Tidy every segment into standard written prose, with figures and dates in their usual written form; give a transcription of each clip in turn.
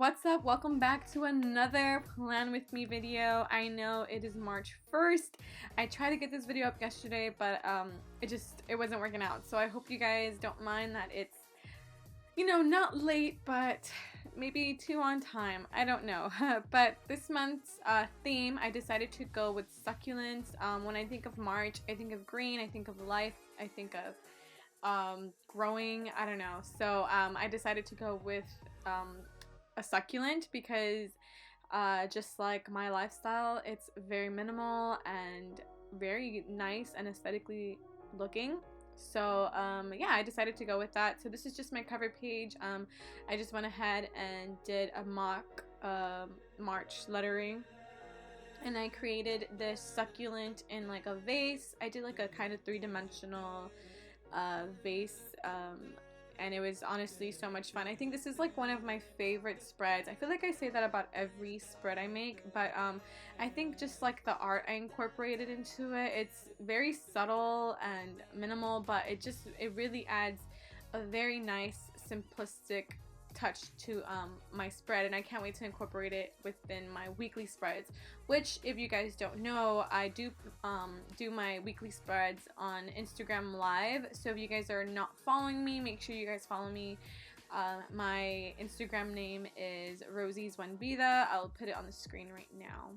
What's up? Welcome back to another Plan With Me video. I know it is March 1st. I tried to get this video up yesterday, but it wasn't working out. So I hope you guys don't mind that it's, you know, not late, but maybe too on time. I don't know. But this month's theme, I decided to go with succulents. When I think of March, I think of green, I think of life, I think of growing, I don't know. So I decided to go with a succulent because just like my lifestyle, it's very minimal and very nice and aesthetically looking. So yeah, I decided to go with that. So this is just my cover page. I just went ahead and did a mock March lettering, and I created this succulent in like a vase. I did like a kind of three-dimensional vase, and it was honestly so much fun. I think this is like one of my favorite spreads. I feel like I say that about every spread I make, but I think just like the art I incorporated into it, it's very subtle and minimal, but it really adds a very nice simplistic touch to my spread, and I can't wait to incorporate it within my weekly spreads, which, if you guys don't know, I do my weekly spreads on Instagram Live. So if you guys are not following me, make sure you guys follow me. My Instagram name is Rosy's One Vida. I'll put it on the screen right now.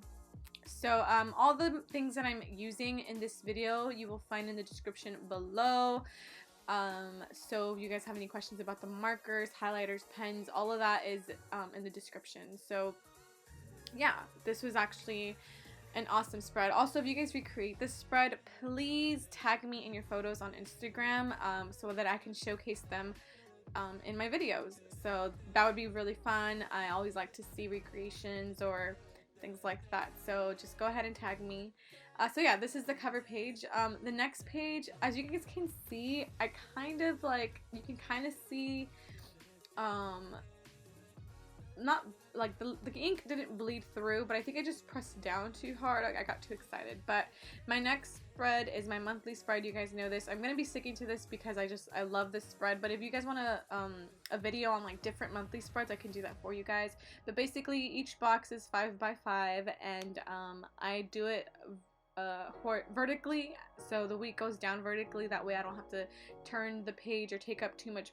So all the things that I'm using in this video you will find in the description below. So if you guys have any questions about the markers, highlighters, pens, all of that is in the description. So yeah, this was actually an awesome spread. Also, if you guys recreate this spread, please tag me in your photos on Instagram so that I can showcase them in my videos. So that would be really fun. I always like to see recreations or things like that, so just go ahead and tag me. So yeah, this is the cover page. The next page, as you guys can see, I kind of like, you can kind of see not like the ink didn't bleed through, but I think I just pressed down too hard. I got too excited. But my next spread is my monthly spread. You guys know this. I'm gonna be sticking to this because I love this spread. But if you guys want a video on like different monthly spreads, I can do that for you guys. But basically, each box is 5 by 5, and I do it vertically, so the week goes down vertically. That way I don't have to turn the page or take up too much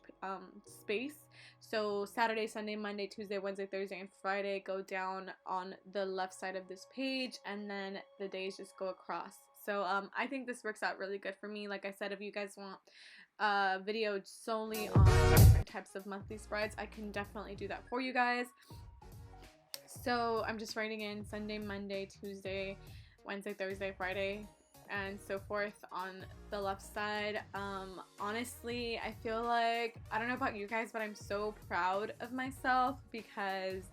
space. So Saturday, Sunday, Monday, Tuesday, Wednesday, Thursday, and Friday go down on the left side of this page, and then the days just go across. So I think this works out really good for me. Like I said, if you guys want a video solely on different types of monthly spreads, I can definitely do that for you guys. So I'm just writing in Sunday, Monday, Tuesday, Wednesday, Thursday, Friday, and so forth on the left side. Honestly, I feel like, I don't know about you guys, but I'm so proud of myself because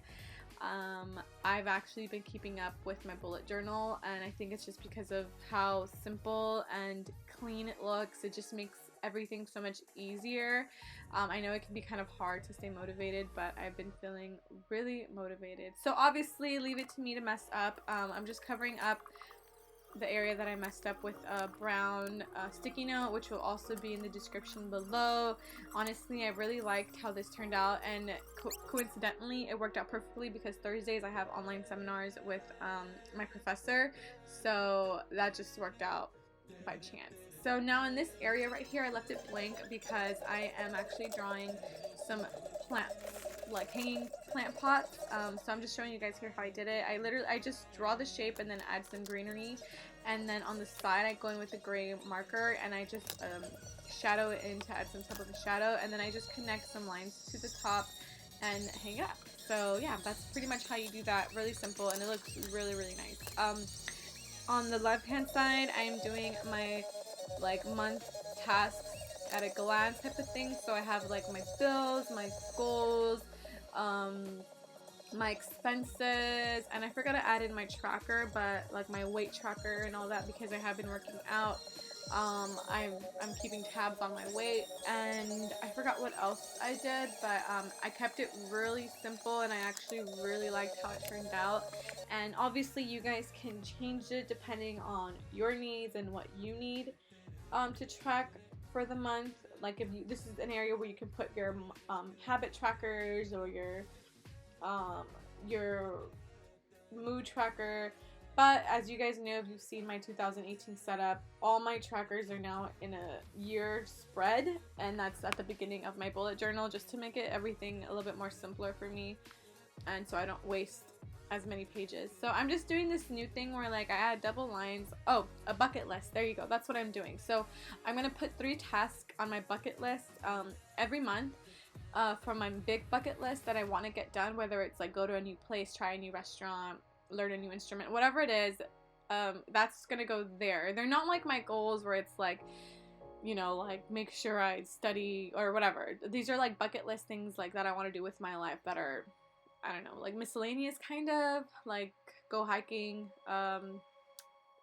I've actually been keeping up with my bullet journal, and I think it's just because of how simple and clean it looks. It just makes everything so much easier. I know it can be kind of hard to stay motivated, but I've been feeling really motivated. So obviously, leave it to me to mess up. I'm just covering up the area that I messed up with a brown sticky note, which will also be in the description below. Honestly, I really liked how this turned out, and coincidentally it worked out perfectly because Thursdays I have online seminars with my professor, so that just worked out by chance. So now in this area right here, I left it blank because I am actually drawing some plants, like hanging plant pots. So I'm just showing you guys here how I did it. I just draw the shape and then add some greenery, and then on the side I go in with a gray marker and I just shadow it in to add some type of a shadow, and then I just connect some lines to the top and hang it up. So yeah, that's pretty much how you do that. Really simple, and it looks really, really nice. On the left hand side, I'm doing my like month tasks at a glance type of thing. So I have like my bills, my goals, my expenses, and I forgot to add in my tracker, but like my weight tracker and all that, because I have been working out. I'm keeping tabs on my weight, and I forgot what else I did, but I kept it really simple, and I actually really liked how it turned out. And obviously you guys can change it depending on your needs and what you need to track for the month. Like if you, this is an area where you can put your habit trackers or your your mood tracker. But as you guys know, if you've seen my 2018 setup, all my trackers are now in a year spread, and that's at the beginning of my bullet journal, just to make it everything a little bit more simpler for me, and so I don't waste as many pages. So I'm just doing this new thing where like I add double lines. Oh, a bucket list. There you go. That's what I'm doing. So I'm gonna put 3 tasks on my bucket list every month. From my big bucket list that I want to get done, whether it's like go to a new place, try a new restaurant, learn a new instrument, whatever it is, that's gonna go there. They're not like my goals where it's like, you know, like make sure I study or whatever. These are like bucket list things like that I want to do with my life that are, I don't know, like miscellaneous, kind of like go hiking, I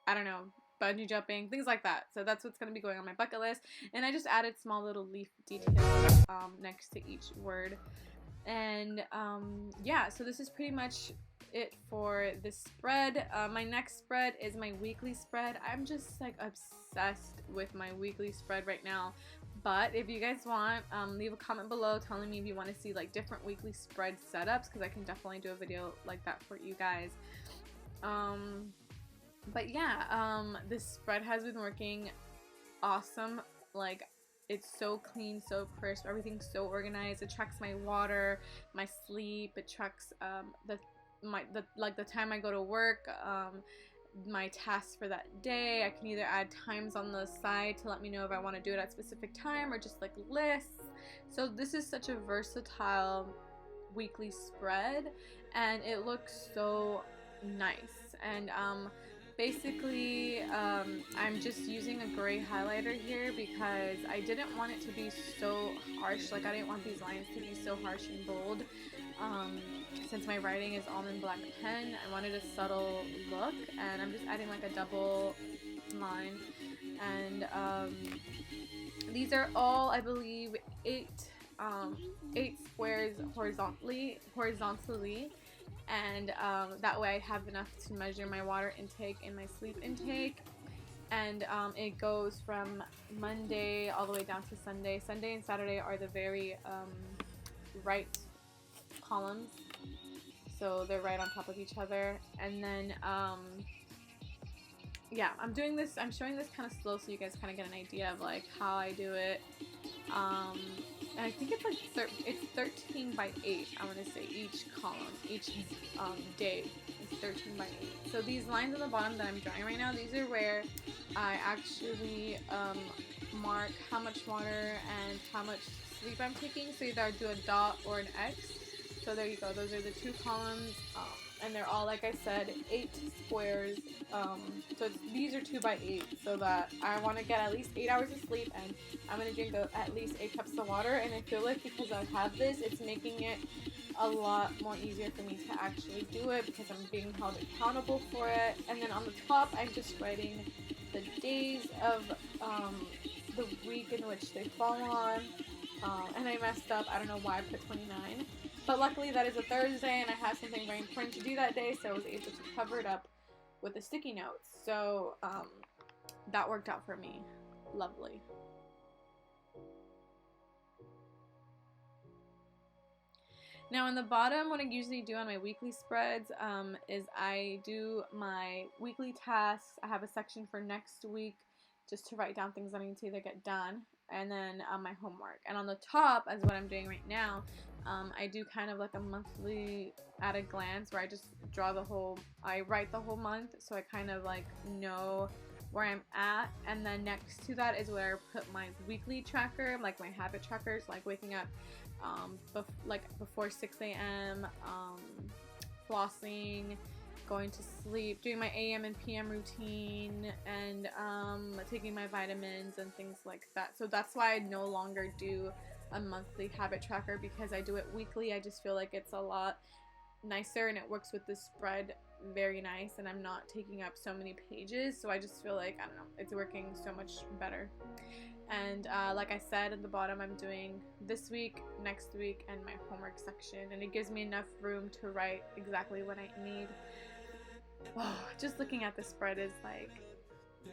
don't know, bungee jumping, things like that. So that's what's going to be going on my bucket list. And I just added small little leaf details next to each word. And yeah, so this is pretty much it for this spread. My next spread is my weekly spread. I'm just like obsessed with my weekly spread right now. But if you guys want, leave a comment below telling me if you want to see like different weekly spread setups, because I can definitely do a video like that for you guys. But yeah, this spread has been working awesome. Like, it's so clean, so crisp, everything's so organized. It tracks my water, my sleep, it tracks the time I go to work, my tasks for that day. I can either add times on the side to let me know if I want to do it at a specific time, or just like lists. So this is such a versatile weekly spread, and it looks so nice. And basically, I'm just using a gray highlighter here because I didn't want it to be so harsh. Like, I didn't want these lines to be so harsh and bold. Since my writing is almond black pen, I wanted a subtle look, and I'm just adding like a double line. And these are all, I believe, 8 squares horizontally, and that way I have enough to measure my water intake and my sleep intake. And it goes from Monday all the way down to Sunday. Sunday and Saturday are the very right columns, so they're right on top of each other. And then yeah, I'm showing this kind of slow so you guys kind of get an idea of like how I do it. And I think it's like it's 13 by 8, I want to say, each column, each day is 13 by 8. So these lines on the bottom that I'm drawing right now, these are where I actually mark how much water and how much sleep I'm taking. So either I do a dot or an X. So there you go, those are the 2 columns, and they're all, like I said, 8 squares. So these are 2 by 8, so that I want to get at least 8 hours of sleep, and I'm going to drink at least 8 cups of water. And I feel like because I have this, it's making it a lot more easier for me to actually do it, because I'm being held accountable for it. And then on the top, I'm just writing the days of the week in which they fall on. And I messed up, I don't know why I put 29. But luckily that is a Thursday, and I have something very important to do that day, so I was able to cover it up with the sticky notes. So that worked out for me. Lovely. Now on the bottom, what I usually do on my weekly spreads is I do my weekly tasks. I have a section for next week just to write down things I need to either get done, and then my homework. And on the top, as what I'm doing right now, I do kind of like a monthly at a glance where I just I write the whole month, so I kind of like know where I'm at. And then next to that is where I put my weekly tracker, like my habit trackers, like waking up before 6 a.m., flossing, going to sleep, doing my AM and PM routine, and taking my vitamins and things like that. So that's why I no longer do a monthly habit tracker, because I do it weekly. I just feel like it's a lot nicer, and it works with the spread very nice, and I'm not taking up so many pages, so I just feel like, I don't know, it's working so much better. And like I said, at the bottom I'm doing this week, next week, and my homework section, and it gives me enough room to write exactly what I need. Oh, just looking at the spread is like,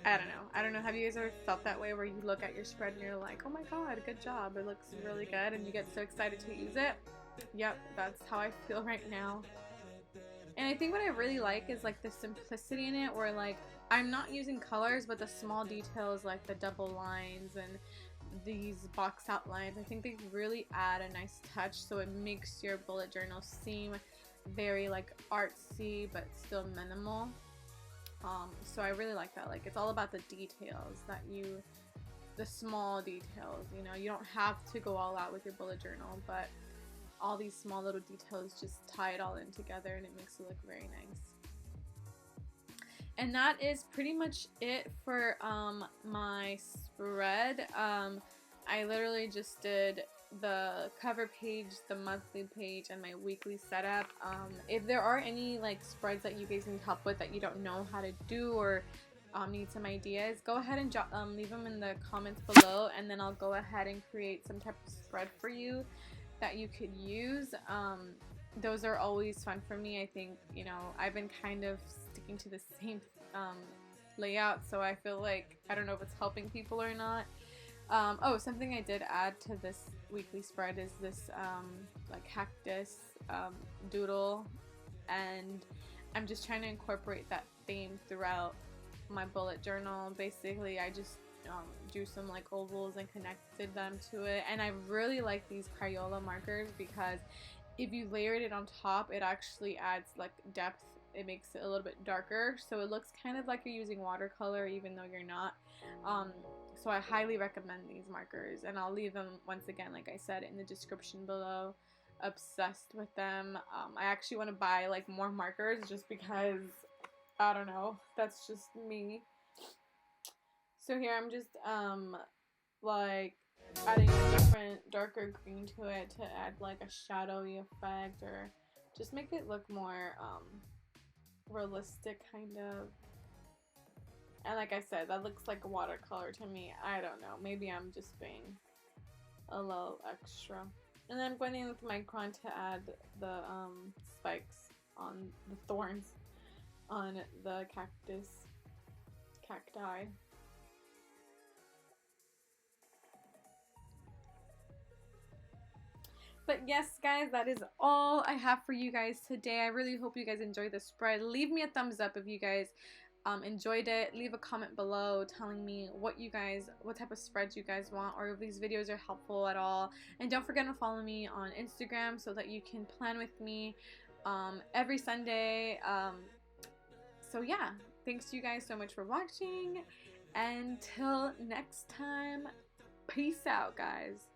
I don't know, have you guys ever felt that way, where you look at your spread and you're like, oh my god, good job, it looks really good, and you get so excited to use it? Yep, that's how I feel right now. And I think what I really like is like the simplicity in it, where like I'm not using colors, but the small details like the double lines and these box outlines, I think they really add a nice touch, so it makes your bullet journal seem very like artsy but still minimal. So I really like that. Like, it's all about the details that the small details, you know, you don't have to go all out with your bullet journal, but all these small little details just tie it all in together and it makes it look very nice. And that is pretty much it for my spread. I literally just did the cover page, the monthly page, and my weekly setup. If there are any like spreads that you guys need help with that you don't know how to do, or need some ideas, go ahead and leave them in the comments below, and then I'll go ahead and create some type of spread for you that you could use. Those are always fun for me. I think, you know, I've been kind of sticking to the same layout, so I feel like, I don't know if it's helping people or not. Oh, something I did add to this weekly spread is this like cactus doodle, and I'm just trying to incorporate that theme throughout my bullet journal. Basically, I just drew some like ovals and connected them to it, and I really like these Crayola markers because if you layered it on top, it actually adds like depth. It makes it a little bit darker, so it looks kind of like you're using watercolor even though you're not. So I highly recommend these markers, and I'll leave them, once again, like I said, in the description below. Obsessed with them. I actually want to buy like more markers just because, I don't know, that's just me. So here I'm just like adding a different darker green to it to add like a shadowy effect, or just make it look more realistic kind of. And like I said, that looks like a watercolor to me. I don't know, maybe I'm just being a little extra. And then I'm going in with Micron to add the spikes on the thorns on the cacti. But yes, guys, that is all I have for you guys today. I really hope you guys enjoyed the spread. Leave me a thumbs up if you guys enjoyed it. Leave a comment below telling me what type of spreads you guys want, or if these videos are helpful at all. And don't forget to follow me on Instagram so that you can plan with me every Sunday. So yeah, thanks to you guys so much for watching. Until next time, peace out, guys.